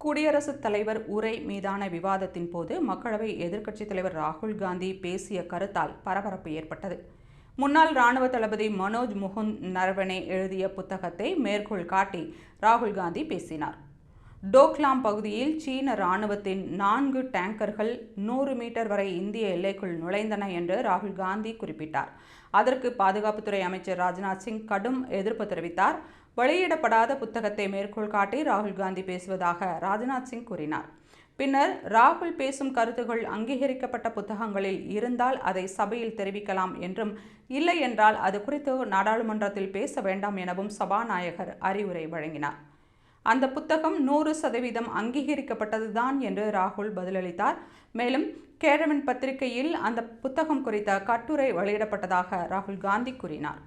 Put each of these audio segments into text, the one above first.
குடியரசுத் தலைவர் உரை மீதான விவாதத்தின் போது மக்களவை எதிர்க்கட்சித் தலைவர் ராகுல் காந்தி பேசிய கருத்தால் பரபரப்பு ஏற்பட்டது. முன்னாள் ராணுவ தளபதி மனோஜ் முகுந்த் நரவனே எழுதிய புத்தகத்தை மேற்கோள் காட்டி ராகுல் காந்தி பேசினார். டோக்லாம் பகுதியில் சீன ராணுவத்தின் 4 டேங்கர்கள் 100 மீட்டர் வரை இந்திய எல்லைக்குள் நுழைந்தன என்று ராகுல் காந்தி குறிப்பிட்டார். அதற்கு பாதுகாப்புத்துறை அமைச்சர் ராஜ்நாத் சிங் கடும் எதிர்ப்பு தெரிவித்தார். வெளியிடப்படாத புத்தகத்தை மேற்கோள் காட்டி ராகுல் காந்தி பேசுவதாக ராஜ்நாத் சிங் கூறினார். பின்னர் ராகுல் பேசும் கருத்துகள் அங்கீகரிக்கப்பட்ட புத்தகங்களில் இருந்தால் அதை சபையில் தெரிவிக்கலாம் என்றும், இல்லை என்றால் அது குறித்து நாடாளுமன்றத்தில் பேச வேண்டாம் எனவும் சபாநாயகர் அறிவுரை வழங்கினார். அந்த புத்தகம் 100% அங்கீகரிக்கப்பட்டதுதான் என்று ராகுல் பதிலளித்தார். மேலும் கேழவன் பத்திரிகையில் அந்த புத்தகம் குறித்த கட்டுரை வெளியிடப்பட்டதாக ராகுல் காந்தி கூறினார்.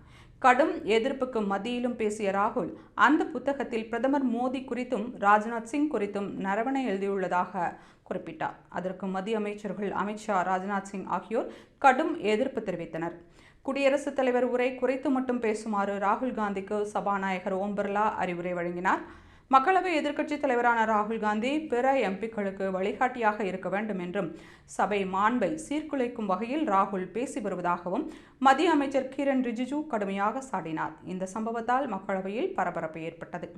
கடும் எதிர்ப்புக்கு மத்தியிலும் பேசிய ராகுல், அந்த புத்தகத்தில் பிரதமர் மோடி குறித்தும் ராஜ்நாத் சிங் குறித்தும் நரவணே எழுதியுள்ளதாக குறிப்பிட்டார். அதற்கு மத்திய அமைச்சர்கள் அமித்ஷா, ராஜ்நாத் சிங் ஆகியோர் கடும் எதிர்ப்பு தெரிவித்தனர். குடியரசுத் தலைவர் உரை குறித்து மட்டும் பேசுமாறு ராகுல் காந்திக்கு சபாநாயகர் ஓம் பிர்லா அறிவுரை வழங்கினார். மக்களவை எதிர்க்கட்சித் தலைவரான ராகுல் காந்தி பிற எம்பிக்களுக்கு வழிகாட்டியாக இருக்க வேண்டும் என்றும், சபை மாண்பை சீர்குலைக்கும் வகையில் ராகுல் பேசி வருவதாகவும் மத்திய அமைச்சர் கிரண் ரிஜிஜு கடுமையாக சாடினார். இந்த சம்பவத்தால் மக்களவையில் பரபரப்பு ஏற்பட்டது.